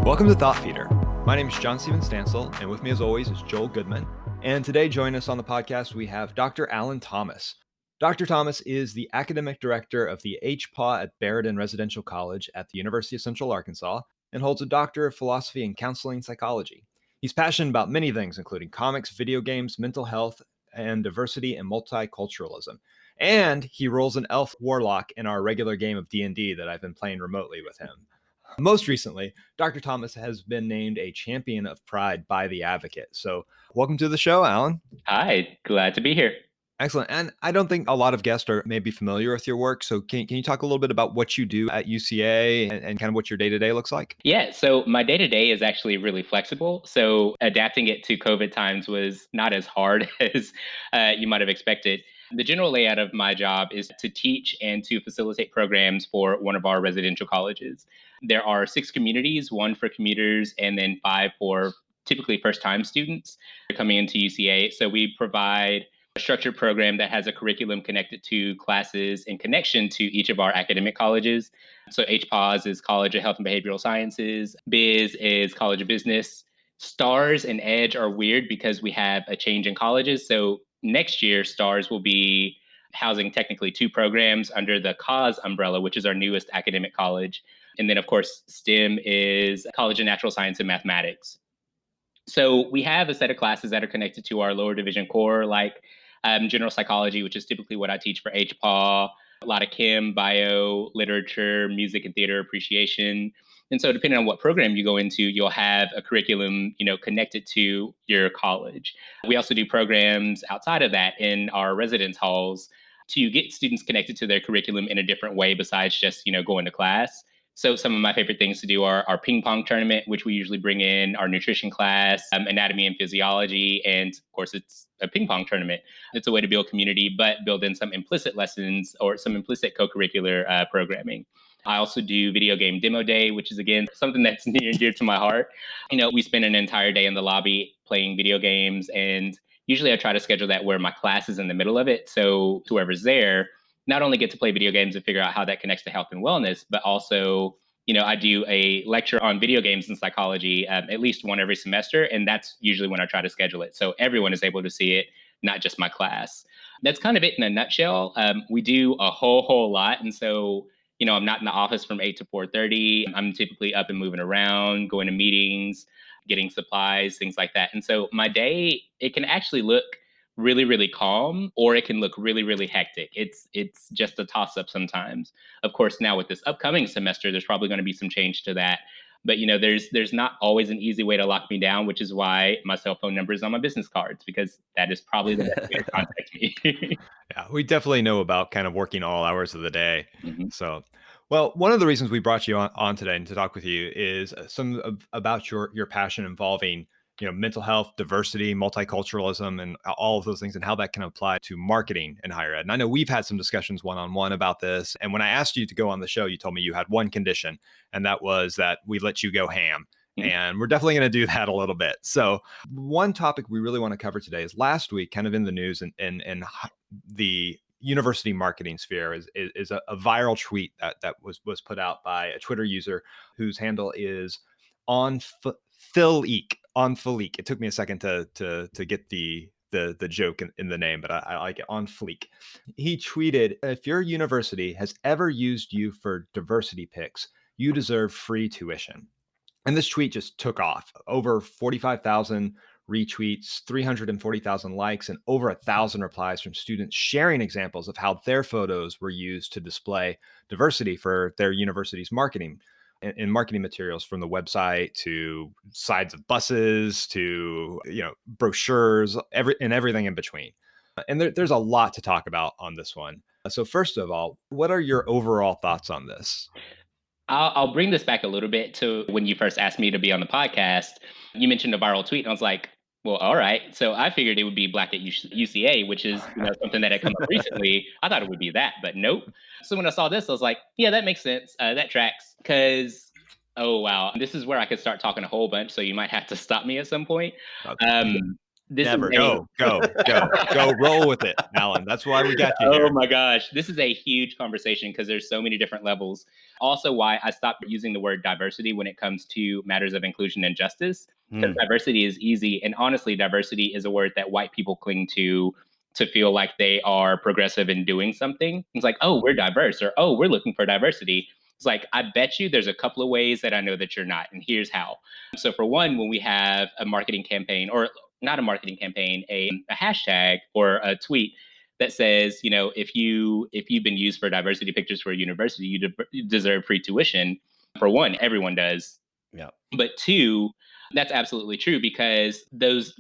Welcome to Thought Feeder. My name is John Steven Stansel, and with me as always is Joel Goodman. And today joining us on the podcast, we have Dr. Alan Thomas. Dr. Thomas is the academic director of the HPAW at Barrett Residential College at the University of Central Arkansas and holds a doctor of philosophy and counseling psychology. He's passionate about many things, including comics, video games, mental health, and diversity and multiculturalism. And he rolls an elf warlock in our regular game of D&D that I've been playing remotely with him. Most recently, Dr. Thomas has been named a champion of pride by The Advocate. So, welcome to the show, Alan. Hi, glad to be here. Excellent. And I don't think a lot of guests are maybe familiar with your work. So, can you talk a little bit about what you do at UCA and kind of what your day to day looks like? Yeah, so my day to day is actually really flexible. So adapting it to COVID times was not as hard as you might have expected. The general layout of my job is to teach and to facilitate programs for one of our residential colleges. There are 6 communities, one for commuters, and then 5 for typically first time students coming into UCA. So we provide a structured program that has a curriculum connected to classes in connection to each of our academic colleges. So HPAWS is College of Health and Behavioral Sciences. Biz is College of Business. STARS and EDGE are weird because we have a change in colleges. So next year, STARS will be housing technically 2 programs under the CAUSE umbrella, which is our newest academic college. And then, of course, STEM is College of Natural Science and Mathematics. So we have a set of classes that are connected to our lower division core, like general psychology, which is typically what I teach for HPAW, a lot of chem, bio, literature, music and theater appreciation. And so depending on what program you go into, you'll have a curriculum, connected to your college. We also do programs outside of that in our residence halls to get students connected to their curriculum in a different way besides just, going to class. So some of my favorite things to do are our ping pong tournament, which we usually bring in, our nutrition class, anatomy and physiology, and of course it's a ping pong tournament. It's a way to build community, but build in some implicit lessons or some implicit co-curricular programming. I also do video game demo day, which is again something that's near and dear to my heart. We spend an entire day in the lobby playing video games, and usually I try to schedule that where my class is in the middle of it, so whoever's there not only get to play video games and figure out how that connects to health and wellness, but also, I do a lecture on video games and psychology at least one every semester. And that's usually when I try to schedule it. So everyone is able to see it, not just my class. That's kind of it in a nutshell. We do a whole lot. And so, I'm not in the office from 8 to 4:30. I'm typically up and moving around, going to meetings, getting supplies, things like that. And so my day, it can actually look really calm, or it can look really hectic. It's just a toss up sometimes. Of course, now with this upcoming semester there's probably going to be some change to that, but there's not always an easy way to lock me down, which is why my cell phone number is on my business cards, because that is probably the best way to contact me. Yeah, we definitely know about kind of working all hours of the day. Mhm. So, well, one of the reasons we brought you on today and to talk with you is about your passion involving mental health, diversity, multiculturalism, and all of those things, and how that can apply to marketing in higher ed. And I know we've had some discussions one-on-one about this. And when I asked you to go on the show, you told me you had one condition, and that was that we let you go ham. And we're definitely going to do that a little bit. So one topic we really want to cover today is last week, kind of in the news and the university marketing sphere is a viral tweet that was put out by a Twitter user whose handle is on Philique. On Philique. It took me a second to get the joke in the name, but I like it. On Fleek. He tweeted, "If your university has ever used you for diversity picks, you deserve free tuition." And this tweet just took off. Over 45,000 retweets, 340,000 likes, and over 1,000 replies from students sharing examples of how their photos were used to display diversity for their university's marketing in marketing materials, from the website to sides of buses to brochures, everything in between. And there's a lot to talk about on this one. So first of all, what are your overall thoughts on this? I'll bring this back a little bit to when you first asked me to be on the podcast. You mentioned a viral tweet, and I was like, "Well, all right." So I figured it would be Black at UCA, which is something that had come up recently. I thought it would be that, but nope. So when I saw this, I was like, "Yeah, that makes sense. That tracks." Because oh wow, this is where I could start talking a whole bunch. So you might have to stop me at some point. Uh, Um, yeah. this is Never. a Go. Roll with it, Alan. That's why we got you oh here. my gosh, this is a huge conversation because there's so many different levels. Also, why I stopped using the word diversity when it comes to matters of inclusion and justice, because Mm, diversity is easy, and honestly, diversity is a word that white people cling to feel like they are progressive in doing something. It's like, oh, mm, we're diverse, or oh, we're looking for diversity. It's like, I bet you there's a couple of ways that I know that you're not, and here's how. So, for one, when we have a marketing campaign, or not a marketing campaign, a hashtag or a tweet that says, if you've been used for diversity pictures for a university, you deserve free tuition. For one, everyone does. yeah. But two, that's absolutely true because those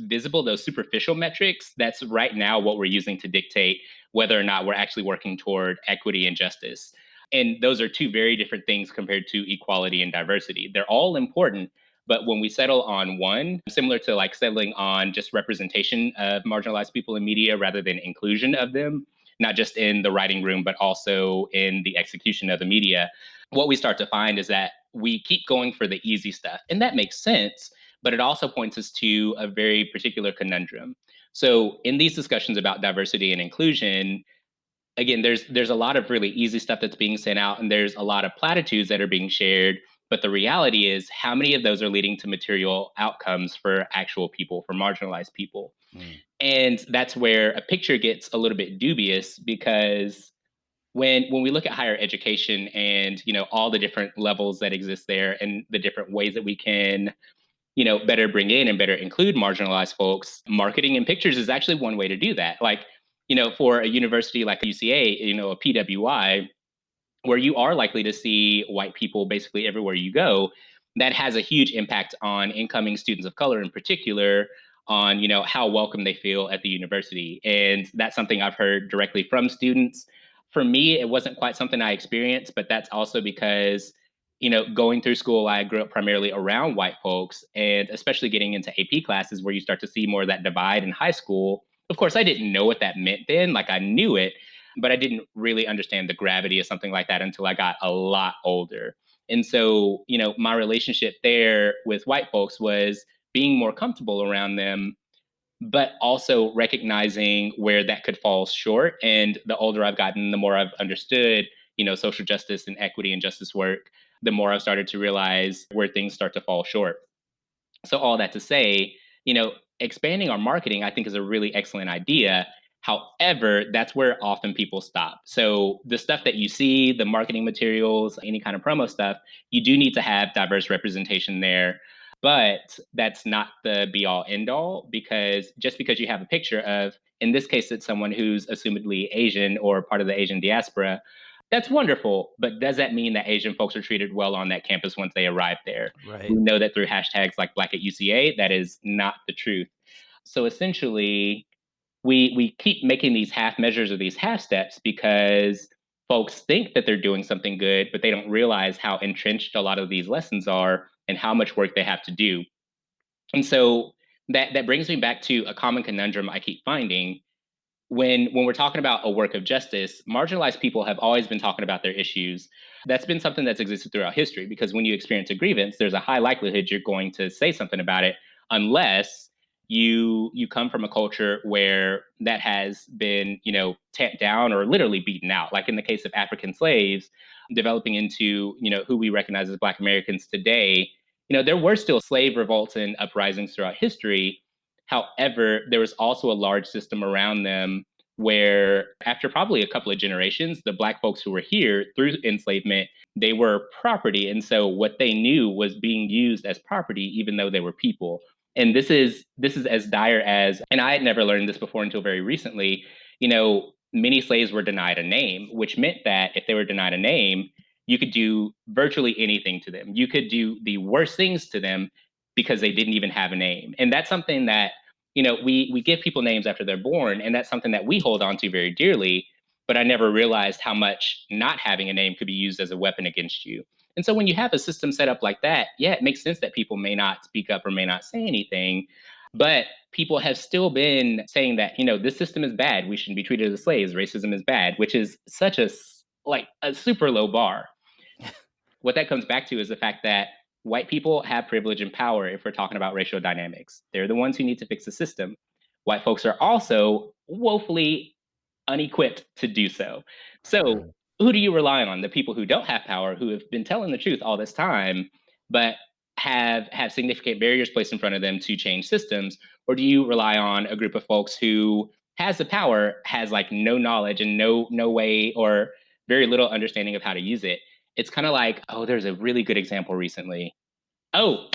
superficial metrics, that's right now what we're using to dictate whether or not we're actually working toward equity and justice. And those are two very different things compared to equality and diversity. They're all important, but when we settle on one, similar to like settling on just representation of marginalized people in media rather than inclusion of them, not just in the writing room, but also in the execution of the media, what we start to find is that we keep going for the easy stuff. And that makes sense, but it also points us to a very particular conundrum. So, in these discussions about diversity and inclusion, again, there's a lot of really easy stuff that's being sent out, and there's a lot of platitudes that are being shared. But the reality is, how many of those are leading to material outcomes for actual people, for marginalized people? Mm, And that's where a picture gets a little bit dubious because when we look at higher education and all the different levels that exist there and the different ways that we can better bring in and better include marginalized folks, marketing and pictures is actually one way to do that. Like, for a university like UCA, a PWI, where you are likely to see white people basically everywhere you go, that has a huge impact on incoming students of color in particular, on how welcome they feel at the university. And that's something I've heard directly from students. For me, it wasn't quite something I experienced, but that's also because going through school, I grew up primarily around white folks, and especially getting into AP classes where you start to see more of that divide in high school. Of course, I didn't know what that meant then, like I knew it, but I didn't really understand the gravity of something like that until I got a lot older. And so, my relationship there with white folks was being more comfortable around them, but also recognizing where that could fall short. And the older I've gotten, the more I've understood, social justice and equity and justice work, the more I've started to realize where things start to fall short. So all that to say, expanding our marketing, I think, is a really excellent idea. However, that's where often people stop. So the stuff that you see, the marketing materials, any kind of promo stuff, you do need to have diverse representation there. But that's not the be all end all, because just because you have a picture of, in this case, it's someone who's assumedly Asian or part of the Asian diaspora, that's wonderful. But does that mean that Asian folks are treated well on that campus once they arrive there? right. We know that through hashtags like Black at UCA, that is not the truth. So essentially, we keep making these half measures or these half steps because folks think that they're doing something good, but they don't realize how entrenched a lot of these lessons are and how much work they have to do. And so that brings me back to a common conundrum I keep finding when we're talking about a work of justice. Marginalized people have always been talking about their issues. That's been something that's existed throughout history because when you experience a grievance, there's a high likelihood you're going to say something about it, unless you come from a culture where that has been, tamped down or literally beaten out. Like in the case of African slaves developing into, who we recognize as Black Americans today, there were still slave revolts and uprisings throughout history. However, there was also a large system around them where, after probably a couple of generations, the Black folks who were here through enslavement, they were property. And so what they knew was being used as property, even though they were people. And this is as dire as, and I had never learned this before until very recently, many slaves were denied a name, which meant that if they were denied a name, you could do virtually anything to them. You could do the worst things to them because they didn't even have a name. And that's something that, we give people names after they're born, and that's something that we hold on to very dearly. But I never realized how much not having a name could be used as a weapon against you. And so when you have a system set up like that, yeah, it makes sense that people may not speak up or may not say anything. But people have still been saying that, this system is bad. We shouldn't be treated as slaves. Racism is bad, which is such like a super low bar. What that comes back to is the fact that white people have privilege and power if we're talking about racial dynamics. They're the ones who need to fix the system. white folks are also woefully unequipped to do so. So, who do you rely on? The people who don't have power, who have been telling the truth all this time, but have significant barriers placed in front of them to change systems, or do you rely on a group of folks who has the power, has like no knowledge and no way or very little understanding of how to use it? It's kind of like, oh, there's a really good example recently. Oh,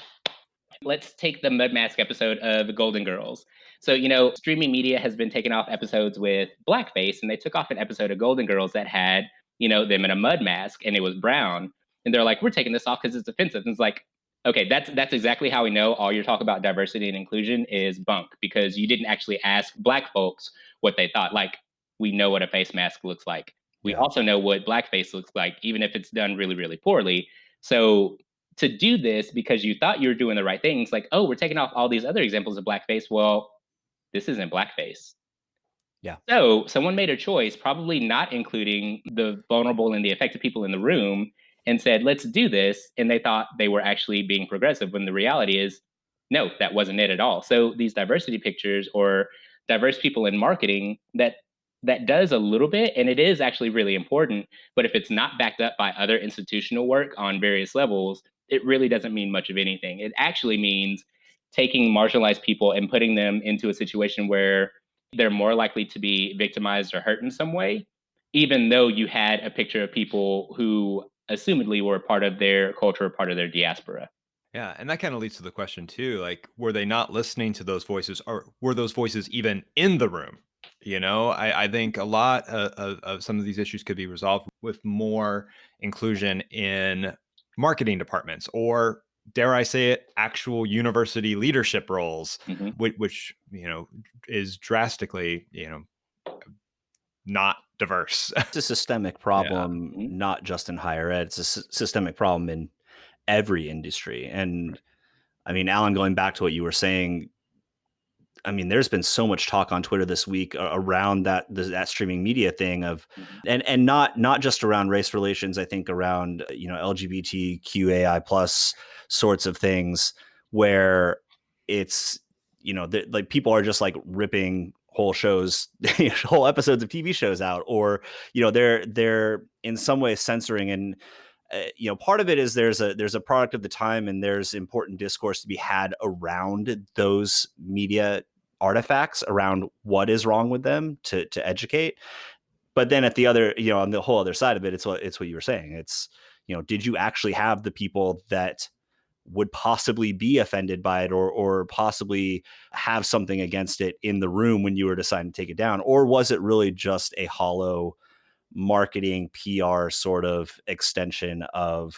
let's take the Mud Mask episode of the Golden Girls. So, streaming media has been taking off episodes with blackface, and they took off an episode of Golden Girls that had, them in a mud mask and it was brown. And they're like, we're taking this off because it's offensive. And it's like, okay, that's exactly how we know all your talk about diversity and inclusion is bunk because you didn't actually ask black folks what they thought. Like, we know what a face mask looks like. We Yeah. also know what blackface looks like, even if it's done really, really poorly. So to do this because you thought you were doing the right things, like, oh, we're taking off all these other examples of blackface. Well, this isn't blackface. Yeah. So someone made a choice, probably not including the vulnerable and the affected people in the room, and said, let's do this. And they thought they were actually being progressive when the reality is, no, that wasn't it at all. So these diversity pictures or diverse people in marketing that does a little bit and it is actually really important, but if it's not backed up by other institutional work on various levels, it really doesn't mean much of anything. It actually means taking marginalized people and putting them into a situation where they're more likely to be victimized or hurt in some way, even though you had a picture of people who assumedly were part of their culture or part of their diaspora. Yeah, and that kind of leads to the question too, like, were they not listening to those voices, or were those voices even in the room? I think a lot of some of these issues could be resolved with more inclusion in marketing departments, or dare I say it, actual university leadership roles, Mhm. which is drastically not diverse. It's a systemic Yeah. problem, Mhm. not just in higher ed. It's a systemic problem in every industry. And I mean, Alan, going back to what you were saying, I mean, there's been so much talk on Twitter this week around that streaming media thing of, Mhm. and not just around race relations. I think around LGBTQAI plus sorts of things where it's like people are just like ripping whole shows, whole episodes of TV shows out, or they're in some way censoring. And part of it is there's a product of the time, and there's important discourse to be had around those media artifacts, around what is wrong with them, to educate. But then at the other, on the whole other side of it, it's what you were saying. It's, did you actually have the people that would possibly be offended by it, or possibly have something against it in the room when you were deciding to take it down? Or was it really just a hollow marketing PR sort of extension of,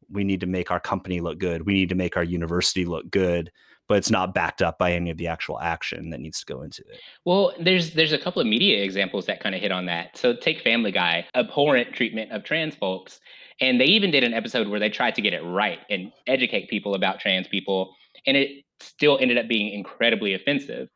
we need to make our company look good, we need to make our university look good, but it's not backed up by any of the actual action that needs to go into it? Well, there's a couple of media examples that kind of hit on that. So take Family Guy, abhorrent treatment of trans folks, and they even did an episode where they tried to get it right and educate people about trans people, and it still ended up being incredibly offensive.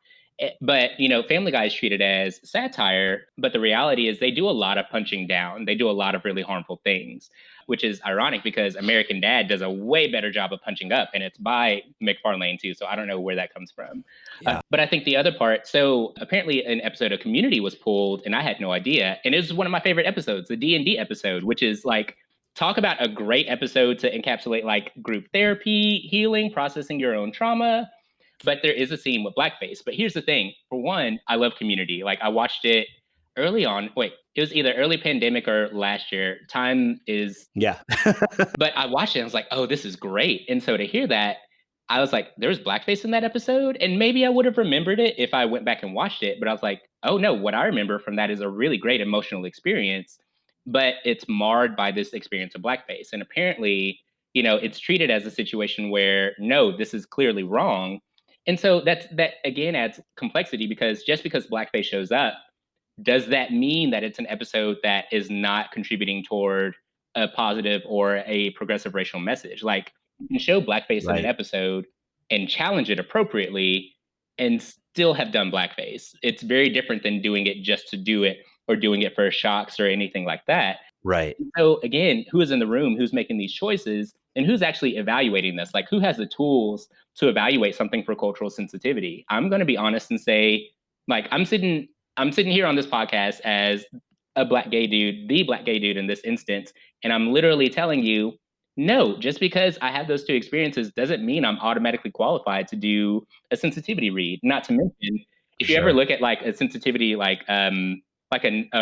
But Family Guy is treated as satire, but the reality is they do a lot of punching down. They do a lot of really harmful things, which is ironic because American Dad does a way better job of punching up, and it's by McFarlane too. So I don't know where that comes from. Yeah. But I think the other part, so apparently an episode of Community was pulled, and I had no idea. And it was one of my favorite episodes, the D&D episode, which is like talk about a great episode to encapsulate like group therapy, healing, processing your own trauma. But there is a scene with blackface. But here's the thing: for one, I love Community. Like I watched it early on. Wait, it was either early pandemic or last year. Time is Yeah. but I watched it and I was like, "Oh, this is great." And so to hear that, I was like, "There was blackface in that episode?" And maybe I would have remembered it if I went back and watched it, but I was like, "Oh, no, what I remember from that is a really great emotional experience, but it's marred by this experience of blackface." And apparently, it's treated as a situation where, no, this is clearly wrong. And so that again adds complexity because just because blackface shows up does that mean that it's an episode that is not contributing toward a positive or a progressive racial message? Like you can show blackface in an Right. episode and challenge it appropriately and still have done blackface. It's very different than doing it just to do it or doing it for shocks or anything like that. Right. So again, who is in the room? Who's making these choices? and who's actually evaluating this? Like, who has the tools to evaluate something for cultural sensitivity? I'm going to be honest and say, like, I'm sitting here on this podcast as a black gay dude, the black gay dude in this instance, and I'm literally telling you, no, just because I have those two experiences doesn't mean I'm automatically qualified to do a sensitivity read. Not to mention, if you ever Sure. look at like a sensitivity, like a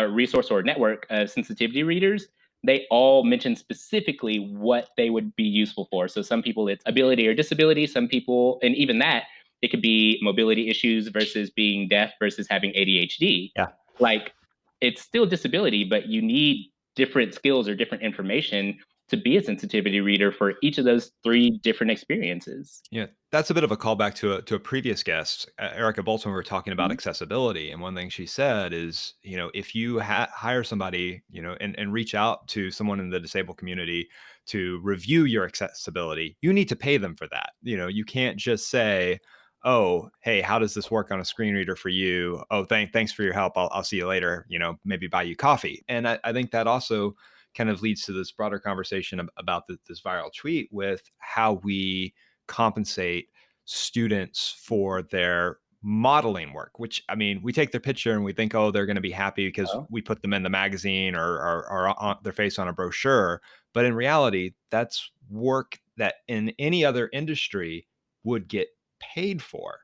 resource or a network of sensitivity readers, they all mention specifically what they would be useful for. So some people it's ability or disability, some people, and even that, it could be mobility issues versus being deaf versus having ADHD. Yeah. Like, it's still disability, but you need different skills or different information to be a sensitivity reader for each of those three different experiences. Yeah, that's a bit of a callback to a previous guest, Erica Bolton. We were talking about Mhm. accessibility, and one thing she said is, if you hire somebody, and reach out to someone in the disabled community to review your accessibility, you need to pay them for that. You can't just say, "Oh, hey, how does this work on a screen reader for you? Oh, thanks for your help. I'll see you later. Maybe buy you coffee." And I think that also kind of leads to this broader conversation about this viral tweet with how we compensate students for their modeling work, which, I mean, we take their picture and we think, oh, they're going to be happy because Oh, we put them in the magazine or on their face on a brochure. But in reality, that's work that in any other industry would get paid for.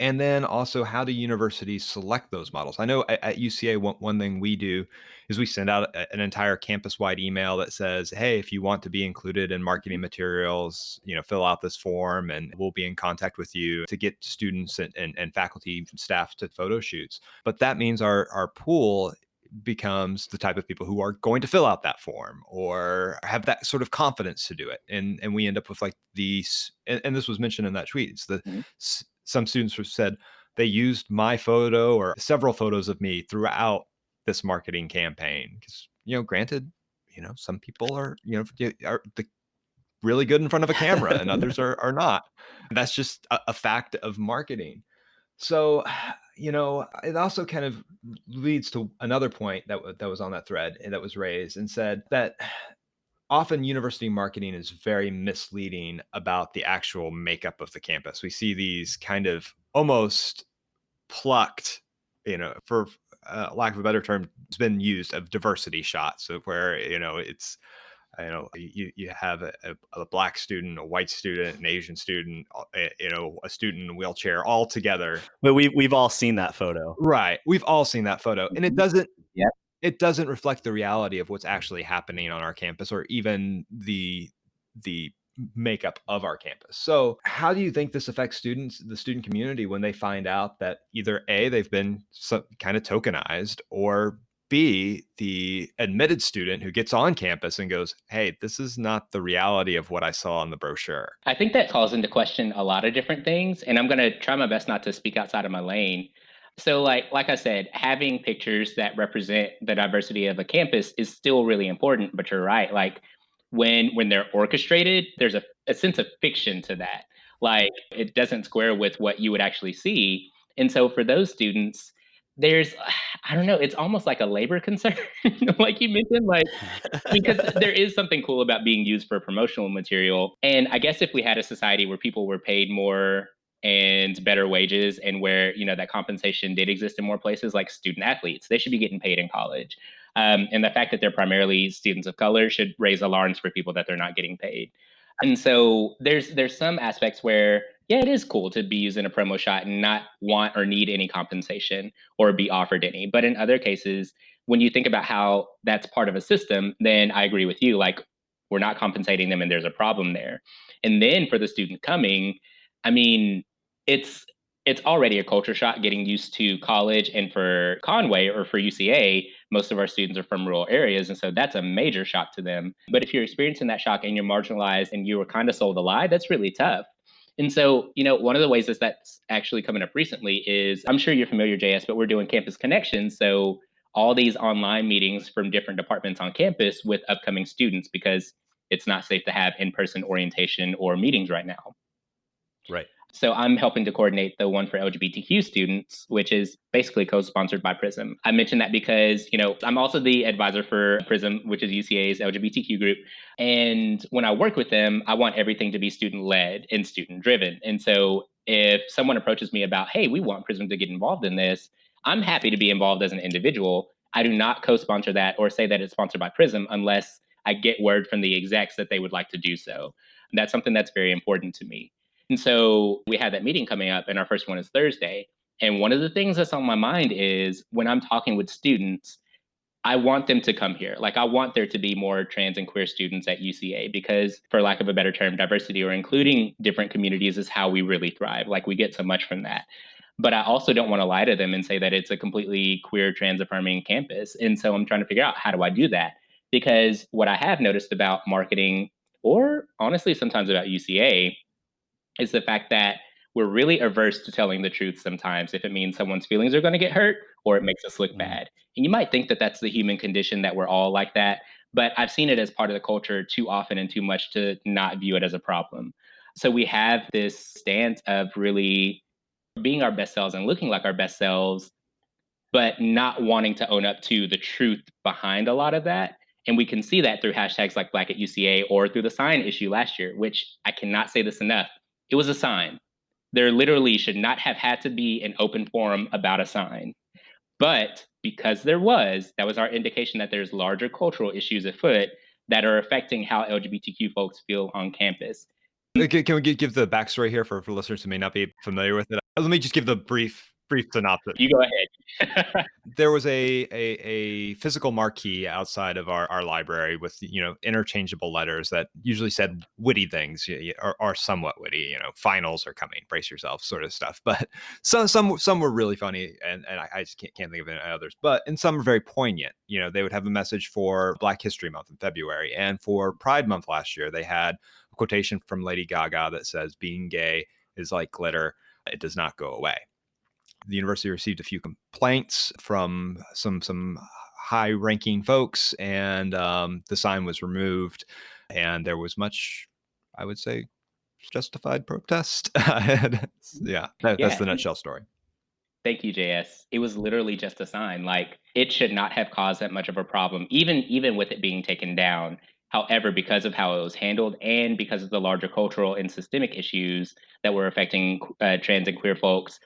And then also, how do universities select those models? I know at UCA, one thing we do is we send out an entire campus wide email that says, hey, if you want to be included in marketing materials, fill out this form and we'll be in contact with you to get students and faculty and staff to photo shoots. But that means our pool becomes the type of people who are going to fill out that form or have that sort of confidence to do it. And we end up with like these, and this was mentioned in that tweet. It's mhm. some students have said they used my photo or several photos of me throughout this marketing campaign. Because, granted, some people are really good in front of a camera and others are not. That's just a fact of marketing. So, it also kind of leads to another point that was on that thread and that was raised and said that often university marketing is very misleading about the actual makeup of the campus. We see these kind of almost plucked, for lack of a better term, it's been used of diversity shots of where, it's, you have a black student, a white student, an Asian student, a student in a wheelchair all together. But we've all seen that photo. Right. We've all seen that photo. And it Mhm. doesn't Yeah. it doesn't reflect the reality of what's actually happening on our campus or even the makeup of our campus. So, how do you think this affects the student community when they find out that either A, they've been kind of tokenized, or B, the admitted student who gets on campus and goes, "Hey, this is not the reality of what I saw on the brochure." I think that calls into question a lot of different things, and I'm gonna try my best not to speak outside of my lane. So, like I said, having pictures that represent the diversity of a campus is still really important. But you're right, like when they're orchestrated, there's a sense of fiction to that. Like, it doesn't square with what you would actually see. And so for those students, there's I don't know, it's almost like a labor concern, like you mentioned, like because there is something cool about being used for promotional material. And I guess if we had a society where people were paid more and better wages and where, that compensation did exist in more places, like student athletes, they should be getting paid in college. And the fact that they're primarily students of color should raise alarms for people that they're not getting paid. And so there's some aspects where, yeah, it is cool to be using a promo shot and not want or need any compensation or be offered any. But in other cases, when you think about how that's part of a system, then I agree with you. Like, we're not compensating them and there's a problem there. And then for the student coming, I mean, it's it's already a culture shock getting used to college. And for Conway or for UCA, most of our students are from rural areas. And so that's a major shock to them. But if you're experiencing that shock and you're marginalized and you were kind of sold a lie, that's really tough. And so, one of the ways that's actually coming up recently is I'm sure you're familiar, JS, but we're doing campus connections. So all these online meetings from different departments on campus with upcoming students because it's not safe to have in person orientation or meetings right now. Right. So I'm helping to coordinate the one for LGBTQ students, which is basically co-sponsored by Prism. I mentioned that because, I'm also the advisor for Prism, which is UCA's LGBTQ group. And when I work with them, I want everything to be student led and student driven. And so if someone approaches me about, hey, we want Prism to get involved in this, I'm happy to be involved as an individual. I do not co-sponsor that or say that it's sponsored by Prism unless I get word from the execs that they would like to do so. That's something that's very important to me. And so we had that meeting coming up, and our first one is Thursday. And one of the things that's on my mind is when I'm talking with students, I want them to come here. Like, I want there to be more trans and queer students at UCA because, for lack of a better term, diversity or including different communities is how we really thrive. Like, we get so much from that. But I also don't want to lie to them and say that it's a completely queer, trans affirming campus. And so I'm trying to figure out, how do I do that? Because what I have noticed about marketing, or honestly, sometimes about UCA, is the fact that we're really averse to telling the truth sometimes if it means someone's feelings are going to get hurt or it makes us look Mm. bad. And you might think that that's the human condition, that we're all like that, but I've seen it as part of the culture too often and too much to not view it as a problem. So we have this stance of really being our best selves and looking like our best selves, but not wanting to own up to the truth behind a lot of that. And we can see that through hashtags like Black at UCA or through the sign issue last year, which I cannot say this enough. It was a sign. There literally should not have had to be an open forum about a sign. But because there was, that was our indication that there's larger cultural issues afoot that are affecting how LGBTQ folks feel on campus. Can we give the backstory here for listeners who may not be familiar with it? Let me just give the brief synopsis. You go ahead. There was a physical marquee outside of our library with interchangeable letters that usually said witty things, or somewhat witty. Finals are coming, brace yourself, sort of stuff. But some were really funny, and I just can't think of any others. But and some were very poignant. They would have a message for Black History Month in February, and for Pride Month last year, they had a quotation from Lady Gaga that says, "Being gay is like glitter; it does not go away." The university received a few complaints from some high-ranking folks, and the sign was removed, and there was much, I would say, justified protest. Yeah, that's Yeah. the nutshell story. Thank you, JS. It was literally just a sign. Like, it should not have caused that much of a problem, even with it being taken down. However, because of how it was handled and because of the larger cultural and systemic issues that were affecting trans and queer folks,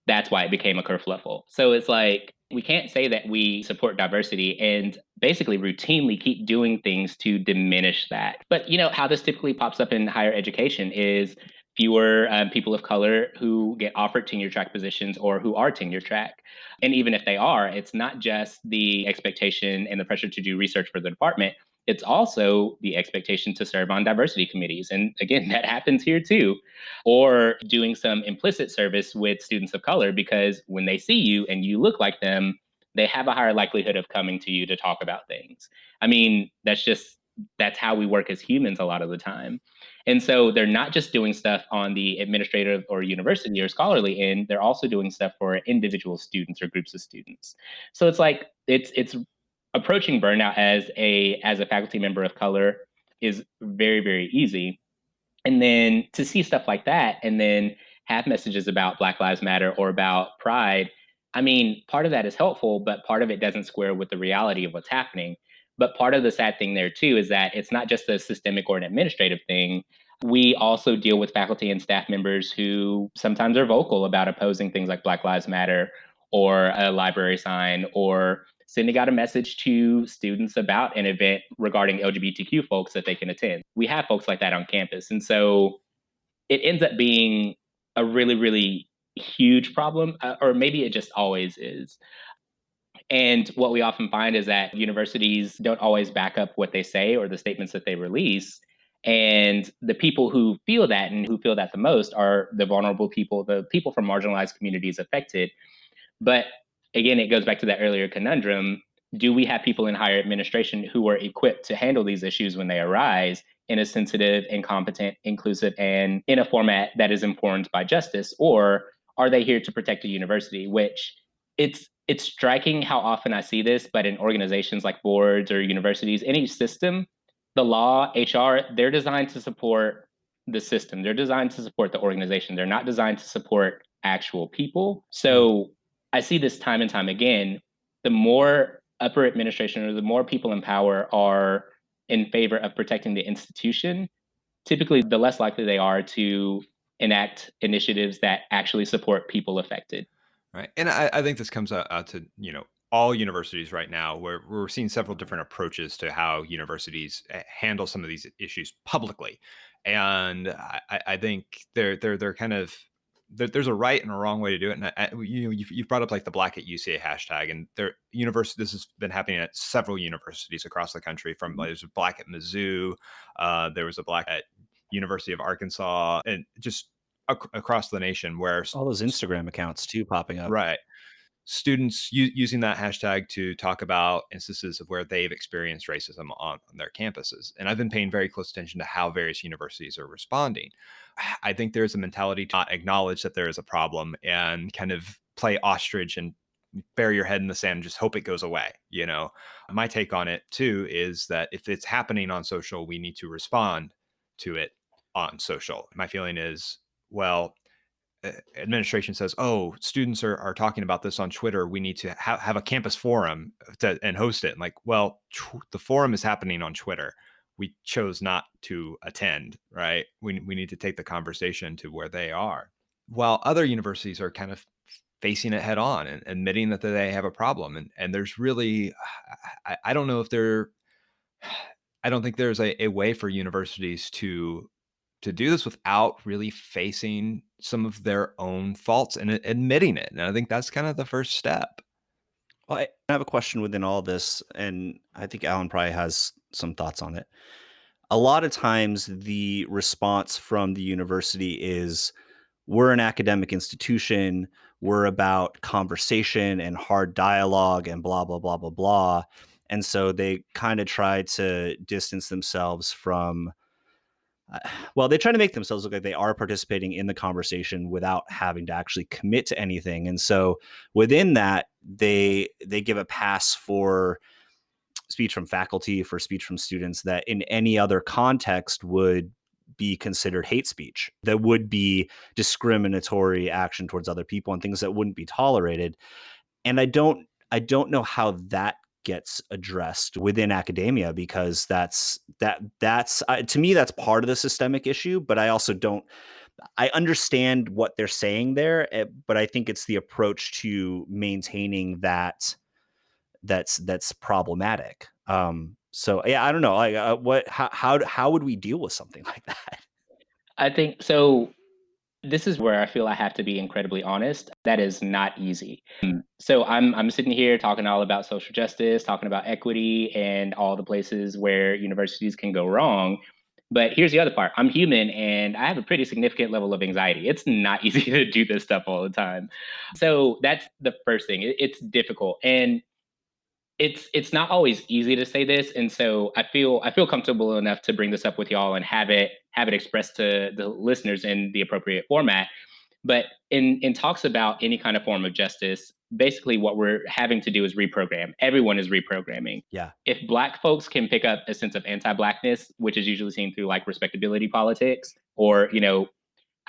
that's why it became a kerfluffle. So it's like, we can't say that we support diversity and basically routinely keep doing things to diminish that. But how this typically pops up in higher education is fewer people of color who get offered tenure track positions or who are tenure track. And even if they are, it's not just the expectation and the pressure to do research for the department. It's also the expectation to serve on diversity committees. And again, that happens here too. Or doing some implicit service with students of color, because when they see you and you look like them, they have a higher likelihood of coming to you to talk about things. I mean, that's how we work as humans a lot of the time. And so they're not just doing stuff on the administrative or university or scholarly end, they're also doing stuff for individual students or groups of students. So it's like, it's approaching burnout as a faculty member of color is very, very easy. And then to see stuff like that and then have messages about Black Lives Matter or about pride, I mean, part of that is helpful, but part of it doesn't square with the reality of what's happening. But part of the sad thing there too is that it's not just a systemic or an administrative thing. We also deal with faculty and staff members who sometimes are vocal about opposing things like Black Lives Matter or a library sign or sending out a message to students about an event regarding LGBTQ folks that they can attend. We have folks like that on campus. And so it ends up being a really, really huge problem, or maybe it just always is. And what we often find is that universities don't always back up what they say or the statements that they release. And the people who feel that and who feel that the most are the vulnerable people, the people from marginalized communities affected. But again, it goes back to that earlier conundrum. Do we have people in higher administration who are equipped to handle these issues when they arise in a sensitive and competent, inclusive, and in a format that is informed by justice? Or are they here to protect a university? Which it's striking how often I see this, but in organizations like boards or universities, any system, the law, HR, they're designed to support the system. They're designed to support the organization. They're not designed to support actual people. Mm. So I see this time and time again. The more upper administration or the more people in power are in favor of protecting the institution, typically the less likely they are to enact initiatives that actually support people affected. Right. And I think this comes out to, all universities right now, where we're seeing several different approaches to how universities handle some of these issues publicly. And I think they're kind of, there's a right and a wrong way to do it. And you've brought up like the Black at UCA hashtag, and there university, this has been happening at several universities across the country. From like, there's a Black at Mizzou, there was a Black at University of Arkansas, and just across the nation where All those Instagram accounts too popping up. right. Students using that hashtag to talk about instances of where they've experienced racism on their campuses. And I've been paying very close attention to how various universities are responding. I think there's a mentality to not acknowledge that there is a problem and kind of play ostrich and bury your head in the sand and just hope it goes away. My take on it too is that if it's happening on social, we need to respond to it on social. My feeling is, well, administration says, "Oh, students are talking about this on Twitter. We need to have a campus forum and host it." And like, well, the forum is happening on Twitter. We chose not to attend, right? We need to take the conversation to where they are. While other universities are kind of facing it head on and admitting that they have a problem, and there's really, I don't know if there, I don't think there's a way for universities to do this without really facing some of their own faults and admitting it. And I think that's kind of the first step. Well, I have a question within all this, and I think Alan probably has some thoughts on it. A lot of times, the response from the university is, we're an academic institution, we're about conversation and hard dialogue and blah, blah, blah, blah, blah. And so they kind of try to distance themselves from, uh, well, they try to make themselves look like they are participating in the conversation without having to actually commit to anything. And so within that, they give a pass for speech from faculty, for speech from students that in any other context would be considered hate speech, that would be discriminatory action towards other people and things that wouldn't be tolerated. And I don't know how that gets addressed within academia, because that's to me that's part of the systemic issue. But I also don't, I understand what they're saying there, but I think it's the approach to maintaining that that's problematic. So yeah, I don't know. Like, what? How would we deal with something like that? I think so. This is where I feel I have to be incredibly honest. That is not easy. So I'm sitting here talking all about social justice, talking about equity, and all the places where universities can go wrong. But here's the other part. I'm human and I have a pretty significant level of anxiety. It's not easy to do this stuff all the time. So that's the first thing. It's difficult. And it's not always easy to say this, and so I feel comfortable enough to bring this up with y'all and have it expressed to the listeners in the appropriate format. But in talks about any kind of form of justice, basically what we're having to do is reprogram. Everyone is reprogramming. Yeah, If Black folks can pick up a sense of anti-Blackness, which is usually seen through like respectability politics, or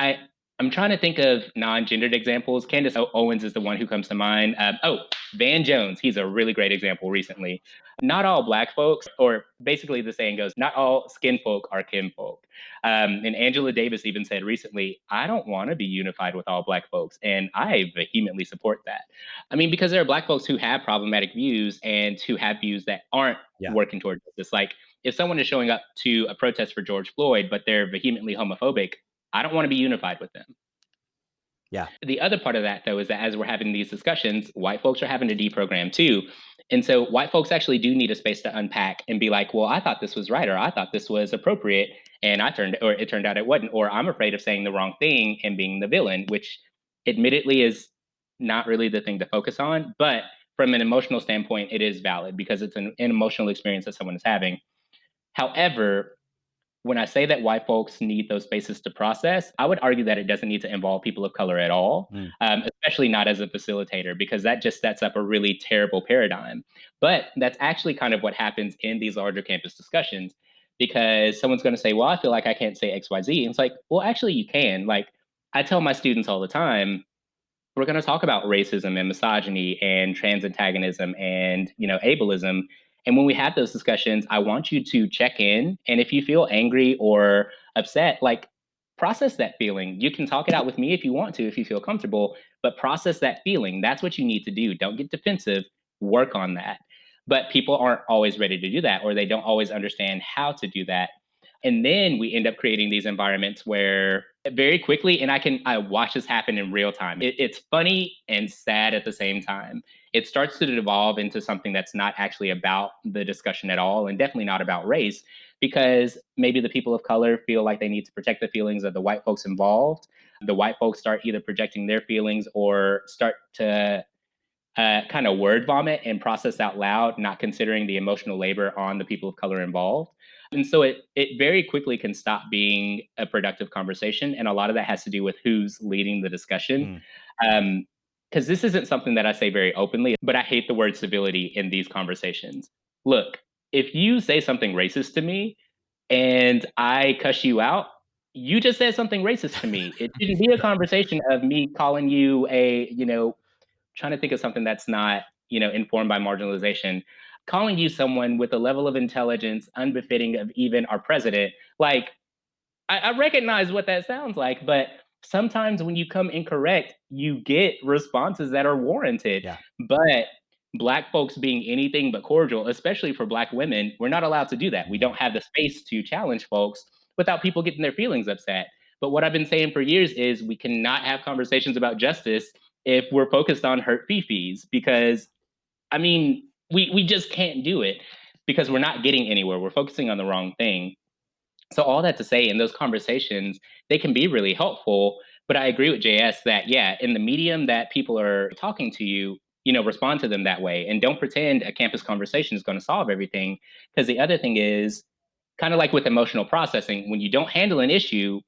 I I'm trying to think of non-gendered examples. Candace Owens is the one who comes to mind. Van Jones, he's a really great example recently. Not all Black folks, or basically the saying goes, not all skin folk are kinfolk. And Angela Davis even said recently, I don't want to be unified with all Black folks. And I vehemently support that. I mean, because there are Black folks who have problematic views and who have views that aren't yeah, working toward justice. Like if someone is showing up to a protest for George Floyd, but they're vehemently homophobic, I don't want to be unified with them. yeah, The other part of that, though, is that as we're having these discussions, white folks are having to deprogram too. And so white folks actually do need a space to unpack and be like, well, I thought this was right, or I thought this was appropriate. And it turned out it wasn't, or I'm afraid of saying the wrong thing and being the villain, which admittedly is not really the thing to focus on. But from an emotional standpoint, it is valid because it's an emotional experience that someone is having. However, when I say that white folks need those spaces to process, I would argue that it doesn't need to involve people of color at all, mm, especially not as a facilitator, because that just sets up a really terrible paradigm. But that's actually kind of what happens in these larger campus discussions. because someone's going to say, well, I feel like I can't say XYZ. And it's like, well, actually, you can. Like, I tell my students all the time, we're going to talk about racism and misogyny and trans antagonism and ableism. And when we have those discussions, I want you to check in, and if you feel angry or upset, like, process that feeling. You can talk it out with me if you want to, if you feel comfortable, but process that feeling. That's what you need to do. Don't get defensive. Work on that. But people aren't always ready to do that, or they don't always understand how to do that. And then we end up creating these environments where very quickly, and I watch this happen in real time. It's funny and sad at the same time. It starts to devolve into something that's not actually about the discussion at all, and definitely not about race, because maybe the people of color feel like they need to protect the feelings of the white folks involved. The white folks start either projecting their feelings or start to kind of word vomit and process out loud, not considering the emotional labor on the people of color involved. And so it very quickly can stop being a productive conversation. And a lot of that has to do with who's leading the discussion. Mm, Because this isn't something that I say very openly, but I hate the word civility in these conversations. Look, if you say something racist to me and I cuss you out, you just said something racist to me. It shouldn't be a conversation of me calling you trying to think of something that's not, informed by marginalization. Calling you someone with a level of intelligence unbefitting of even our president, like, I recognize what that sounds like, but sometimes when you come incorrect, you get responses that are warranted. yeah. But Black folks being anything but cordial, especially for Black women, we're not allowed to do that. We Mhm. don't have the space to challenge folks without people getting their feelings upset. But what I've been saying for years is we cannot have conversations about justice if we're focused on hurt fifis, because I mean, we just can't do it because we're not getting anywhere. We're focusing on the wrong thing. So all that to say, in those conversations, they can be really helpful. But I agree with JS that, yeah, in the medium that people are talking to you, respond to them that way, and don't pretend a campus conversation is going to solve everything. Because the other thing is, kind of like with emotional processing, when you don't handle an issue,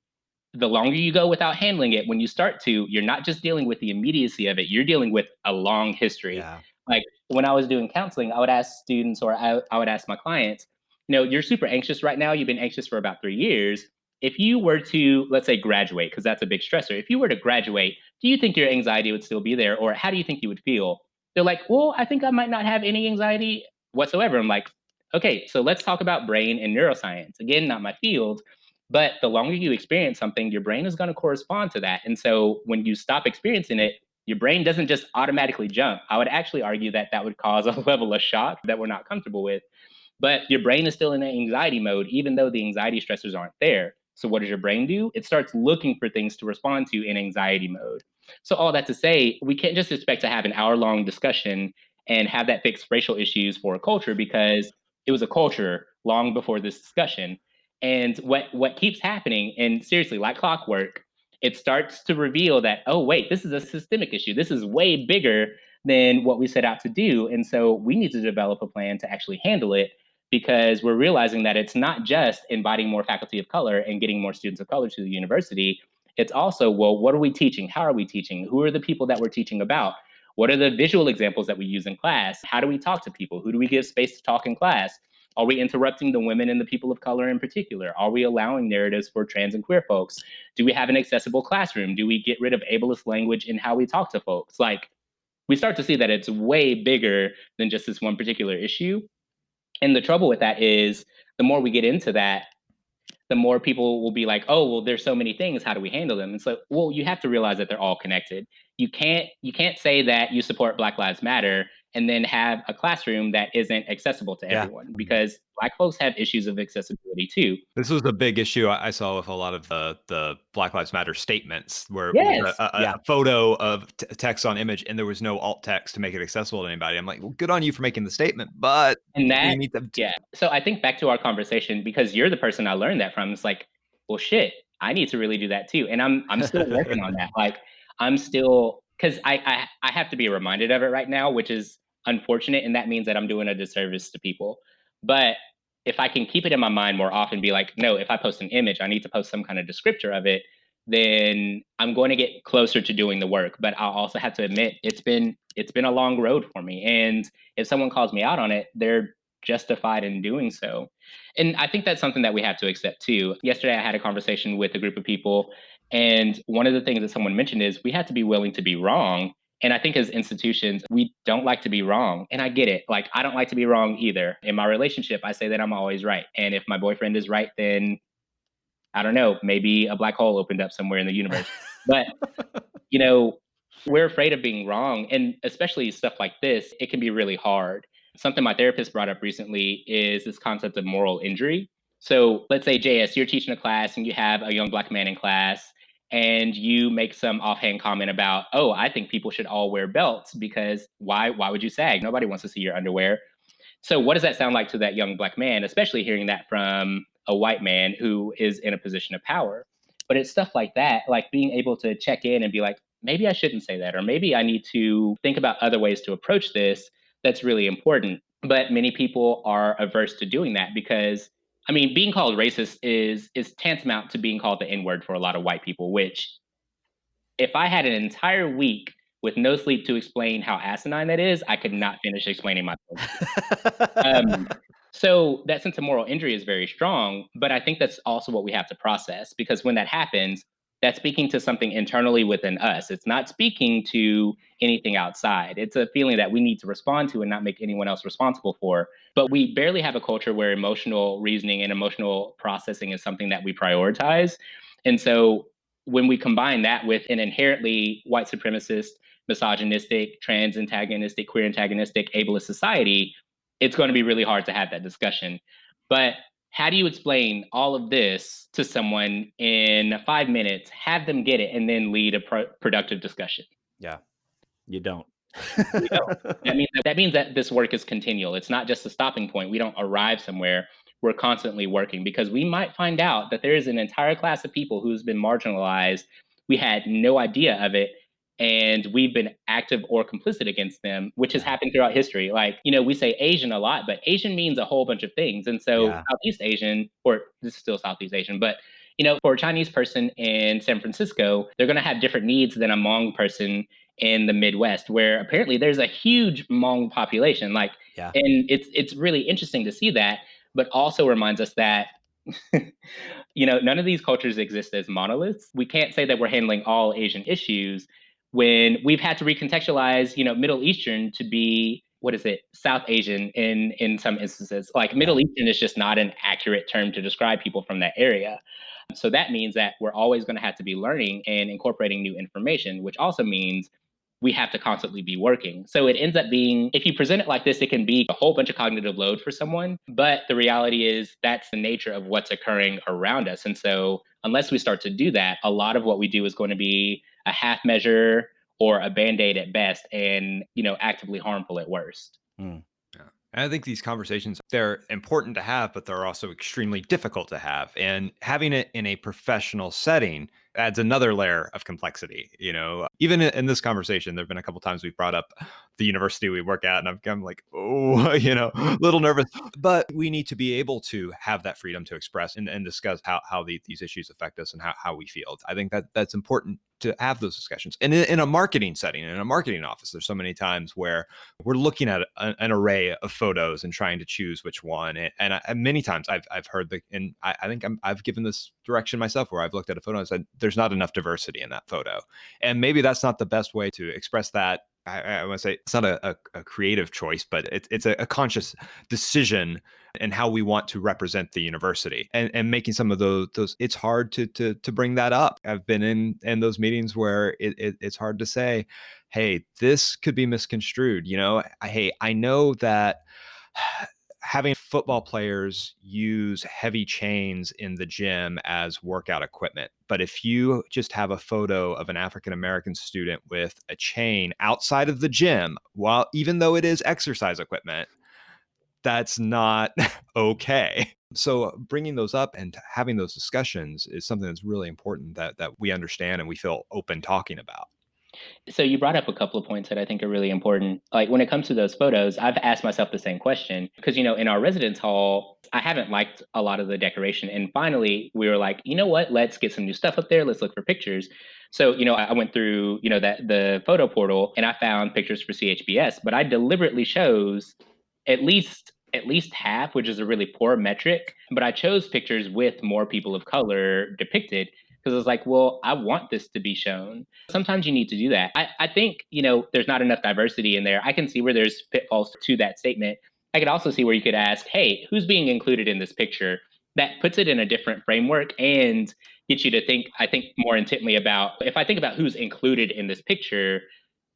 the longer you go without handling it, when you start to, you're not just dealing with the immediacy of it, you're dealing with a long history. Yeah. Like, when I was doing counseling, I would ask students, or I would ask my clients, you're super anxious right now. You've been anxious for about 3 years. If you were to, let's say, graduate, because that's a big stressor, if you were to graduate, do you think your anxiety would still be there? Or how do you think you would feel? They're like, well, I think I might not have any anxiety whatsoever. I'm like, okay, so let's talk about brain and neuroscience. Again, not my field, but the longer you experience something, your brain is going to correspond to that. And so when you stop experiencing it, your brain doesn't just automatically jump. I would actually argue that that would cause a level of shock that we're not comfortable with. But your brain is still in anxiety mode, even though the anxiety stressors aren't there. So, what does your brain do? It starts looking for things to respond to in anxiety mode. So, all that to say, we can't just expect to have an hour-long discussion and have that fix racial issues for a culture, because it was a culture long before this discussion. And what keeps happening, and seriously, like clockwork, it starts to reveal that, oh wait, this is a systemic issue. This is way bigger than what we set out to do. And so we need to develop a plan to actually handle it, because we're realizing that it's not just inviting more faculty of color and getting more students of color to the university. It's also, well, what are we teaching? How are we teaching? Who are the people that we're teaching about? What are the visual examples that we use in class? How do we talk to people? Who do we give space to talk in class? Are we interrupting the women and the people of color in particular? Are we allowing narratives for trans and queer folks? Do we have an accessible classroom? Do we get rid of ableist language in how we talk to folks? Like, we start to see that it's way bigger than just this one particular issue. And the trouble with that is, the more we get into that, the more people will be like, oh, well, there's so many things. How do we handle them? And so, well, you have to realize that they're all connected. You can't say that you support Black Lives Matter and then have a classroom that isn't accessible to Yeah. everyone, because Black folks have issues of accessibility too. This was a big issue I saw with a lot of the Black Lives Matter statements, where it was Yes. Yeah. a photo of text on image, and there was no alt text to make it accessible to anybody. I'm like, well, good on you for making the statement, but And you that, need to. yeah. So I think back to our conversation, because you're the person I learned that from. It's like, well, shit, I need to really do that too. And I'm still working on that. Like, I'm still, because I have to be reminded of it right now, which is unfortunate, and that means that I'm doing a disservice to people. But if I can keep it in my mind more often, be like, no, if I post an image, I need to post some kind of descriptor of it, then I'm going to get closer to doing the work. But I'll also have to admit, it's been a long road for me. And if someone calls me out on it, justified in doing so. And I think that's something that we have to accept too. Yesterday, I had a conversation with a group of people, and one of the things that someone mentioned is we have to be willing to be wrong. And I think as institutions, we don't like to be wrong. And I get it. Like, I don't like to be wrong either. In my relationship, I say that I'm always right. And if my boyfriend is right, then I don't know, maybe a black hole opened up somewhere in the universe. But you know, we're afraid of being wrong. And especially stuff like this, it can be really hard. Something my therapist brought up recently is this concept of moral injury. So let's say, JS, you're teaching a class and you have a young black man in class, and you make some offhand comment about, oh, I think people should all wear belts because why would you sag? Nobody wants to see your underwear. So, what does that sound like to that young black man, especially hearing that from a white man who is in a position of power? But it's stuff like that, like being able to check in and be like, maybe I shouldn't say that, or maybe I need to think about other ways to approach this. That's really important. But many people are averse to doing that because, I mean, being called racist is tantamount to being called the N word for a lot of white people. Which, if I had an entire week with no sleep to explain how asinine that is, I could not finish explaining my point. Um, so that sense of moral injury is very strong, but I think that's also what we have to process because when that happens, that's speaking to something internally within us. It's not speaking to anything outside. It's a feeling that we need to respond to and not make anyone else responsible for. But we barely have a culture where emotional reasoning and emotional processing is something that we prioritize. And so when we combine that with an inherently white supremacist, misogynistic, trans antagonistic, queer antagonistic, ableist society, it's going to be really hard to have that discussion. But how do you explain all of this to someone in 5 minutes, have them get it, and then lead a productive discussion? Yeah, you don't. We don't. That means that this work is continual. It's not just a stopping point. We don't arrive somewhere. We're constantly working because we might find out that there is an entire class of people who's been marginalized. We had no idea of it. And we've been active or complicit against them, which has Yeah. happened throughout history. Like, we say Asian a lot, but Asian means a whole bunch of things. And so Yeah. Southeast Asian, or this is still Southeast Asian, but for a Chinese person in San Francisco, they're going to have different needs than a Hmong person in the Midwest, where apparently there's a huge Hmong population. Like, Yeah. and it's really interesting to see that, but also reminds us that none of these cultures exist as monoliths. We can't say that we're handling all Asian issues when we've had to recontextualize, Middle Eastern to be what is it, South Asian in some instances. Like Yeah. Middle Eastern is just not an accurate term to describe people from that area. So that means that we're always going to have to be learning and incorporating new information, which also means we have to constantly be working. So it ends up being, if you present it like this, it can be a whole bunch of cognitive load for someone. But the reality is that's the nature of what's occurring around us. And so unless we start to do that, a lot of what we do is going to be a half measure or a band-aid at best and, actively harmful at worst. Mm. Yeah. And I think these conversations, they're important to have, but they're also extremely difficult to have. And having it in a professional setting adds another layer of complexity. Even in this conversation, there have been a couple times we've brought up the university we work at, and I'm like, oh, a little nervous. But we need to be able to have that freedom to express and discuss how these issues affect us and how we feel. I think that's important to have those discussions. And in a marketing setting, in a marketing office, there's so many times where we're looking at an array of photos and trying to choose which one. And many times I've heard and I think I've given this direction myself where I've looked at a photo and said, there's not enough diversity in that photo. And maybe that's not the best way to express that. I want to say it's not a creative choice, but it's a conscious decision and how we want to represent the university and making some of those it's hard to bring that up. I've been in those meetings where it's hard to say, hey, this could be misconstrued. Hey, I know that having football players use heavy chains in the gym as workout equipment. But if you just have a photo of an African American student with a chain outside of the gym, while even though it is exercise equipment, that's not okay. So bringing those up and having those discussions is something that's really important that we understand and we feel open talking about. So you brought up a couple of points that I think are really important. Like when it comes to those photos, I've asked myself the same question because in our residence hall, I haven't liked a lot of the decoration. And finally, we were like, you know what? Let's get some new stuff up there. Let's look for pictures. So, I went through, that the photo portal and I found pictures for CHBS, but I deliberately chose at least at least half, which is a really poor metric. But I chose pictures with more people of color depicted because I was like, well, I want this to be shown. Sometimes you need to do that. I think, there's not enough diversity in there. I can see where there's pitfalls to that statement. I could also see where you could ask, hey, who's being included in this picture? That puts it in a different framework and gets you to think, I think, more intently about if I think about who's included in this picture,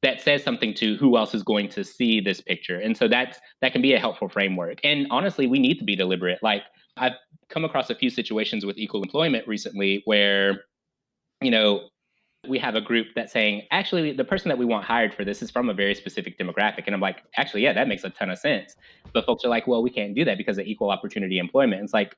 that says something to who else is going to see this picture. And so that can be a helpful framework. And honestly, we need to be deliberate. Like I've come across a few situations with equal employment recently where, you know, we have a group that's saying, actually, the person that we want hired for this is from a very specific demographic. And I'm like, actually, yeah, that makes a ton of sense. But folks are like, well, we can't do that because of equal opportunity employment. It's like,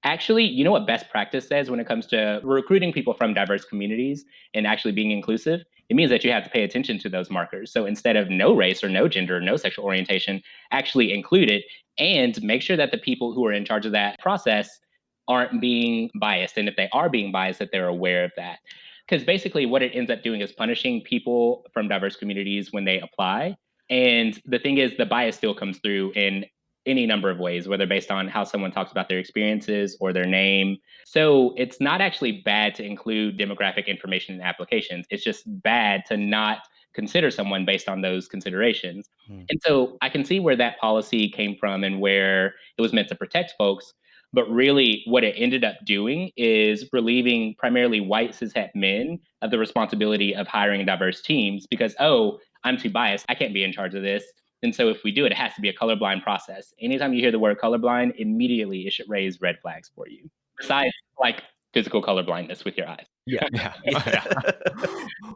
actually, you know what best practice says when it comes to recruiting people from diverse communities and actually being inclusive? It means that you have to pay attention to those markers. So instead of no race or no gender or no sexual orientation, actually include it and make sure that the people who are in charge of that process aren't being biased. And if they are being biased, that they're aware of that. Because basically, what it ends up doing is punishing people from diverse communities when they apply. And the thing is, the bias still comes through in any number of ways, whether based on how someone talks about their experiences or their name. So it's not actually bad to include demographic information in applications. It's just bad to not consider someone based on those considerations. Hmm. And so I can see where that policy came from and where it was meant to protect folks. But really, what it ended up doing is relieving primarily white cishet men of the responsibility of hiring diverse teams because, oh, I'm too biased. I can't be in charge of this. And so if we do it, it has to be a colorblind process. Anytime you hear the word colorblind, immediately it should raise red flags for you. Besides, like physical colorblindness with your eyes. Yeah, yeah, yeah.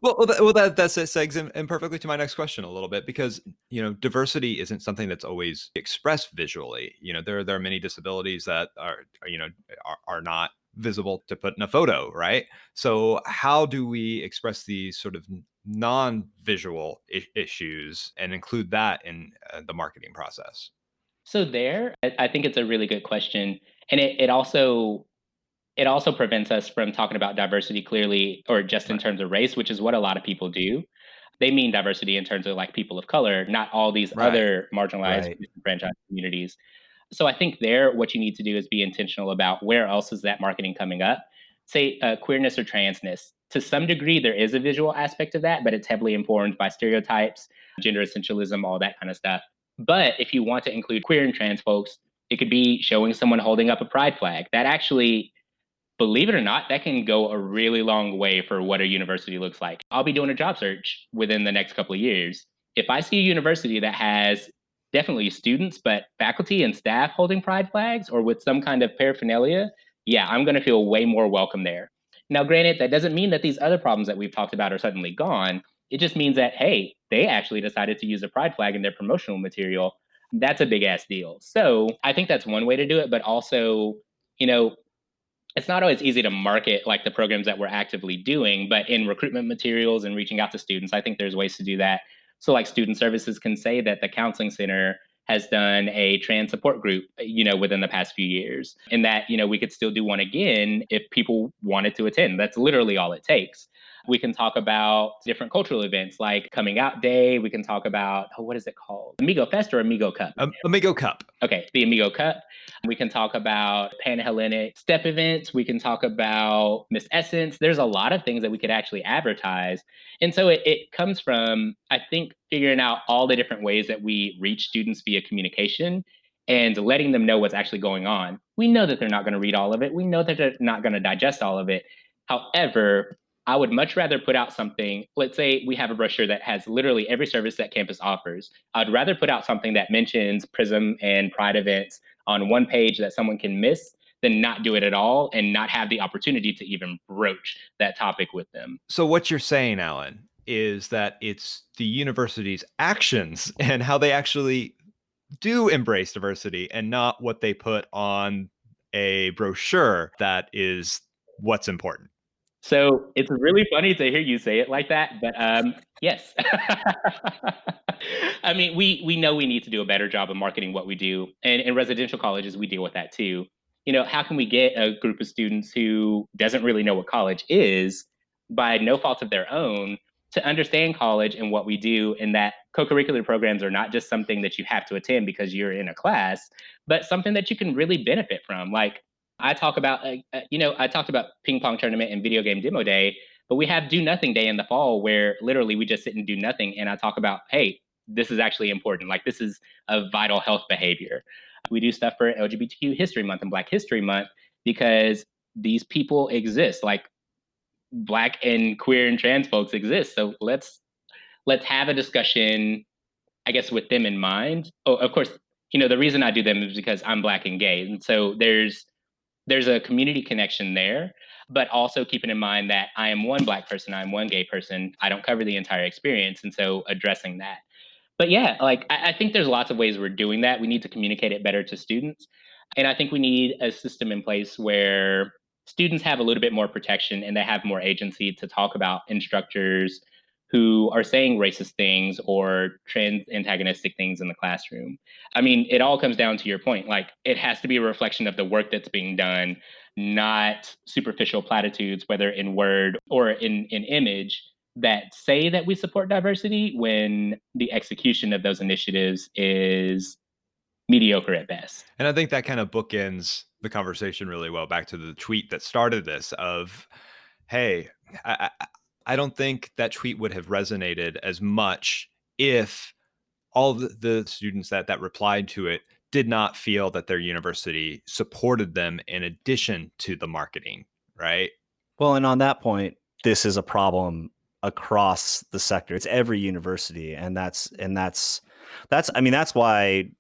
Well, that segs in perfectly to my next question a little bit because diversity isn't something that's always expressed visually. There are many disabilities that are not visible to put in a photo, right? So how do we express these sort of non-visual issues and include that in the marketing process? So there, I think it's a really good question. And it also prevents us from talking about diversity clearly or just in Right, terms of race, which is what a lot of people do. They mean diversity in terms of like people of color, not all these right. other marginalized, Right. disenfranchised communities. So I think there, what you need to do is be intentional about where else is that marketing coming up. Say queerness or transness. To some degree, there is a visual aspect of that, but it's heavily informed by stereotypes, gender essentialism, all that kind of stuff. But if you want to include queer and trans folks, it could be showing someone holding up a pride flag. That actually, believe it or not, that can go a really long way for what a university looks like. I'll be doing a job search within the next couple of years. If I see a university that has definitely students, but faculty and staff holding pride flags or with some kind of paraphernalia, yeah, I'm going to feel way more welcome there. Now, granted, that doesn't mean that these other problems that we've talked about are suddenly gone. It just means that, hey, they actually decided to use a pride flag in their promotional material. That's a big ass deal. So I think that's one way to do it, but also, you know, it's not always easy to market like the programs that we're actively doing, but in recruitment materials and reaching out to students, I think there's ways to do that. So like student services can say that the counseling center has done a trans support group, within the past few years. And that, we could still do one again if people wanted to attend. That's literally all it takes. We can talk about different cultural events like coming out day. We can talk about, oh, what is it called? Amigo Fest or Amigo Cup? Amigo Cup. Okay, the Amigo Cup. We can talk about Panhellenic step events. We can talk about Miss Essence. There's a lot of things that we could actually advertise. And so it comes from, I think, figuring out all the different ways that we reach students via communication and letting them know what's actually going on. We know that they're not going to read all of it. We know that they're not going to digest all of it. However, I would much rather put out something. Let's say we have a brochure that has literally every service that campus offers. I'd rather put out something that mentions Prism and Pride events on one page that someone can miss than not do it at all and not have the opportunity to even broach that topic with them. So what you're saying, Alan, is that it's the university's actions and how they actually do embrace diversity and not what they put on a brochure that is what's important. So it's really funny to hear you say it like that, but yes. I mean, we know we need to do a better job of marketing what we do, and in residential colleges we deal with that too. How can we get a group of students who doesn't really know what college is, by no fault of their own, to understand college and what we do, and that co-curricular programs are not just something that you have to attend because you're in a class, but something that you can really benefit from. Like I talk about, I talked about ping pong tournament and video game demo day, but we have do nothing day in the fall where literally we just sit and do nothing. And I talk about, hey, this is actually important. Like this is a vital health behavior. We do stuff for LGBTQ History Month and Black History Month because these people exist. Like black and queer and trans folks exist. So let's have a discussion, I guess, with them in mind. Oh, of course, the reason I do them is because I'm black and gay. And so there's a community connection there, but also keeping in mind that I am one black person, I'm one gay person. I don't cover the entire experience. And so addressing that. But yeah, like I think there's lots of ways we're doing that. We need to communicate it better to students. And I think we need a system in place where students have a little bit more protection and they have more agency to talk about instructors who are saying racist things or trans antagonistic things in the classroom. I mean, it all comes down to your point. Like, it has to be a reflection of the work that's being done, not superficial platitudes, whether in word or in image, that say that we support diversity when the execution of those initiatives is mediocre at best. And I think that kind of bookends the conversation really well back to the tweet that started this of, hey, I don't think that tweet would have resonated as much if all the students that replied to it did not feel that their university supported them in addition to the marketing, right? Well, and on that point, this is a problem across the sector. It's every university, and that's I mean, that's why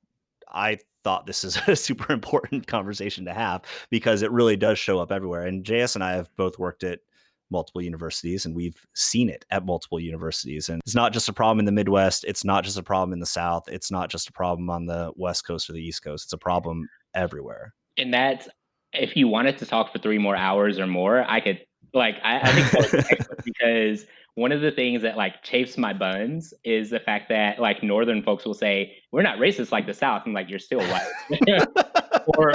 I thought this is a super important conversation to have, because it really does show up everywhere. And JS and I have both worked at multiple universities, and we've seen it at multiple universities. And it's not just a problem in the Midwest. It's not just a problem in the South. It's not just a problem on the West Coast or the East Coast. It's a problem everywhere. And that's, if you wanted to talk for 3 more hours or more, I could, like, I think that would be excellent because one of the things that like chafes my buns is the fact that like Northern folks will say, we're not racist like the South. I'm like, you're still white.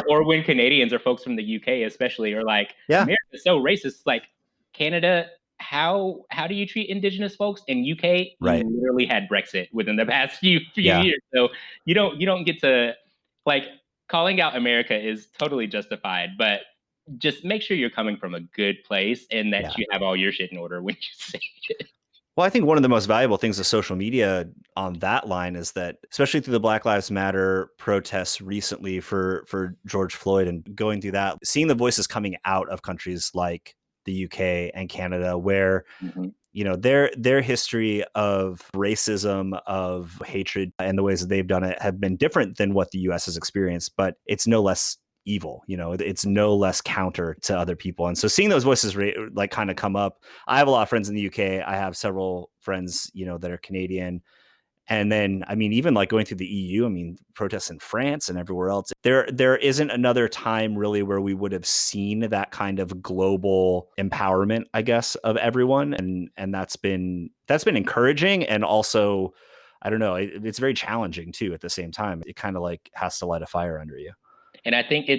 Or when Canadians or folks from the UK especially are like, Yeah, America's so racist. It's like, Canada, how do you treat indigenous folks? In UK, you right. literally had Brexit within the past few Yeah, years. So you don't get to, like, calling out America is totally justified, but just make sure you're coming from a good place and that yeah. you have all your shit in order when you say it. Well, I think one of the most valuable things of social media on that line is that, especially through the Black Lives Matter protests recently for George Floyd and going through that, seeing the voices coming out of countries like the UK and Canada, where Mhm. their history of racism, of hatred, and the ways that they've done it have been different than what the US has experienced, but it's no less evil. It's no less counter to other people. And so seeing those voices like kind of come up. I have a lot of friends in the UK. I have several friends that are Canadian. And then, I mean, even like going through the EU, I mean, protests in France and everywhere else, there isn't another time really where we would have seen that kind of global empowerment, I guess, of everyone. And that's been encouraging. And also, I don't know, it's very challenging too at the same time. It kind of like has to light a fire under you. And I think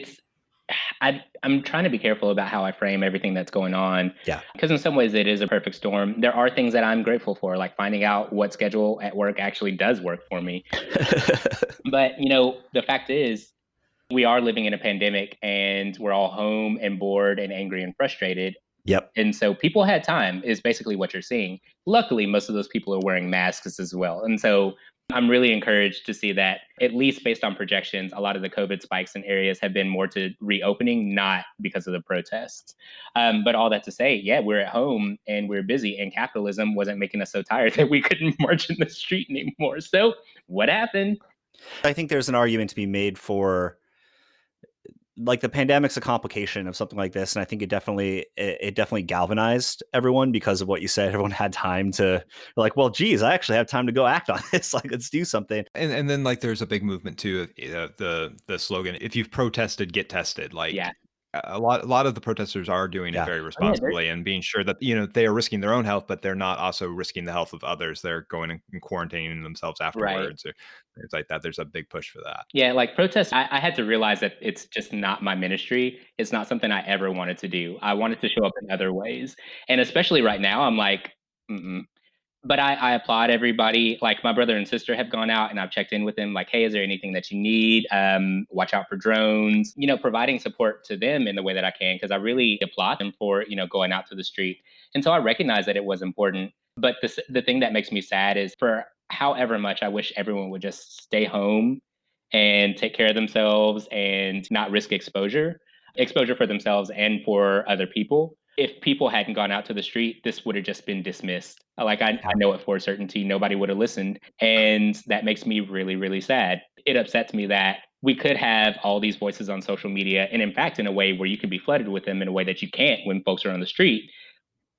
I'm trying to be careful about how I frame everything that's going on Yeah. because in some ways it is a perfect storm. There are things that I'm grateful for, like finding out what schedule at work actually does work for me. But the fact is, we are living in a pandemic and we're all home and bored and angry and frustrated. Yep. And so people had time, is basically what you're seeing. Luckily, most of those people are wearing masks as well. And so I'm really encouraged to see that, at least based on projections, a lot of the COVID spikes in areas have been more to reopening, not because of the protests. But all that to say, yeah, we're at home and we're busy, and capitalism wasn't making us so tired that we couldn't march in the street anymore. So what happened? I think there's an argument to be made for, like, the pandemic's a complication of something like this, and I think it definitely galvanized everyone because of what you said. Everyone had time to, like, well, geez, I actually have time to go act on this. Like, let's do something. And then like there's a big movement too, the slogan, if you've protested, get tested. Yeah. Like a lot of the protesters are doing it Yeah. very Oh, yeah. There's, responsibly and being sure that they are risking their own health, but they're not also risking the health of others. They're going and quarantining themselves right. afterwards or things like that. There's a big push for that. Yeah, like protests, I had to realize that it's just not my ministry. It's not something I ever wanted to do. I wanted to show up in other ways. And especially right now, I'm like, mm-mm. But I applaud everybody. Like my brother and sister have gone out and I've checked in with them like, hey, is there anything that you need? Watch out for drones, providing support to them in the way that I can, because I really applaud them for, going out to the street. And so I recognize that it was important. But the thing that makes me sad is for however much I wish everyone would just stay home and take care of themselves and not risk exposure for themselves and for other people. If people hadn't gone out to the street, this would have just been dismissed. Like I know it for a certainty, nobody would have listened. And that makes me really, really sad. It upsets me that we could have all these voices on social media. And in fact, in a way where you can be flooded with them in a way that you can't when folks are on the street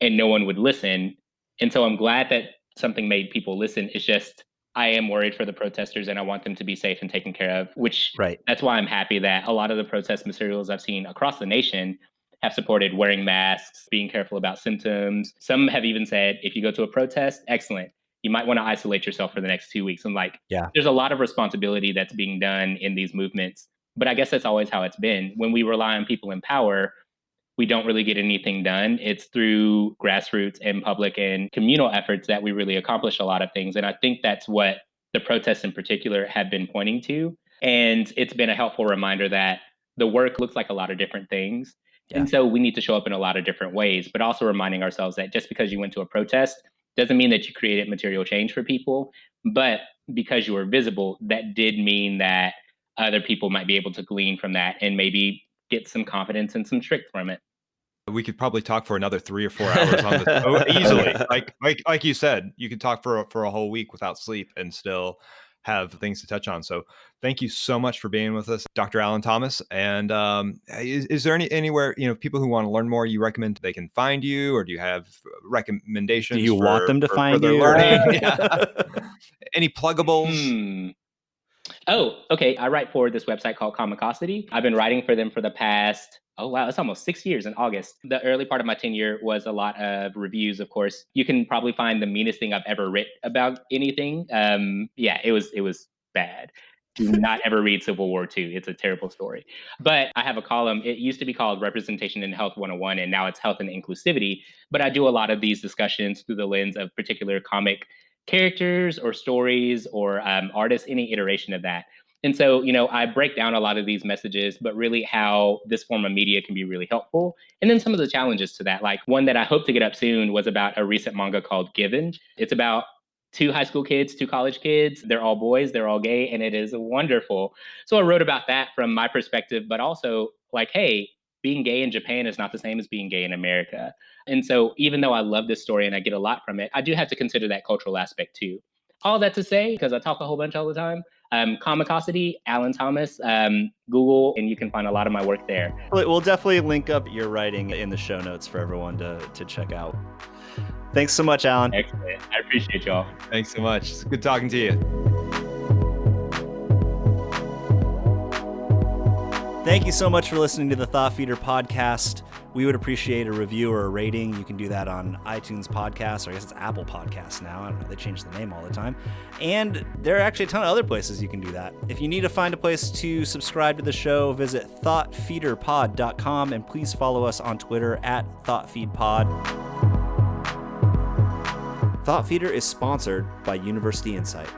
and no one would listen. And so I'm glad that something made people listen. It's just I am worried for the protesters and I want them to be safe and taken care of, which Right. that's why I'm happy that a lot of the protest materials I've seen across the nation have supported wearing masks, being careful about symptoms. Some have even said if you go to a protest, excellent. You might want to isolate yourself for the next 2 weeks. I'm like, Yeah. there's a lot of responsibility that's being done in these movements. But I guess that's always how it's been. When we rely on people in power, we don't really get anything done. It's through grassroots and public and communal efforts that we really accomplish a lot of things. And I think that's what the protests in particular have been pointing to. And it's been a helpful reminder that the work looks like a lot of different things. Yeah. And so we need to show up in a lot of different ways, but also reminding ourselves that just because you went to a protest doesn't mean that you created material change for people. But because you were visible, that did mean that other people might be able to glean from that and maybe get some confidence and some trick from it. We could probably talk for another 3 or 4 hours on this. Oh, Oh yeah. easily. Like you said, you could talk for a whole week without sleep and still have things to touch on. So thank you so much for being with us, Dr. Alan Thomas. And is there anywhere, people who want to learn more, you recommend they can find you, or do you have Do recommendations you want them to for find further you? learning? Yeah. Any pluggables? Hmm. Oh, okay. I write for this website called Comicosity. I've been writing for them for the past, oh wow, it's almost 6 years in August. The early part of my tenure was a lot of reviews, of course. You can probably find the meanest thing I've ever written about anything. Yeah, it was bad. Do not ever read Civil War II. It's a terrible story. But I have a column. It used to be called Representation in Health 101, and now it's Health and Inclusivity. But I do a lot of these discussions through the lens of particular comic characters or stories or artists, any iteration of that. And so, I break down a lot of these messages, but really how this form of media can be really helpful. And then some of the challenges to that, like one that I hope to get up soon was about a recent manga called Given. It's about two high school kids, two college kids. They're all boys, they're all gay, and it is wonderful. So I wrote about that from my perspective, but also like, hey, being gay in Japan is not the same as being gay in America. And so, even though I love this story and I get a lot from it, I do have to consider that cultural aspect too. All that to say, because I talk a whole bunch all the time, Comicosity, Alan Thomas, Google, and you can find a lot of my work there. We'll definitely link up your writing in the show notes for everyone to check out. Thanks so much, Alan. Excellent. I appreciate y'all. Thanks so much. It's good talking to you. Thank you so much for listening to the Thought Feeder podcast. We would appreciate a review or a rating. You can do that on iTunes Podcasts, or I guess it's Apple Podcasts now. I don't know. They change the name all the time. And there are actually a ton of other places you can do that. If you need to find a place to subscribe to the show, visit thoughtfeederpod.com, and please follow us on Twitter at thoughtfeedpod. Thought Feeder is sponsored by University Insight.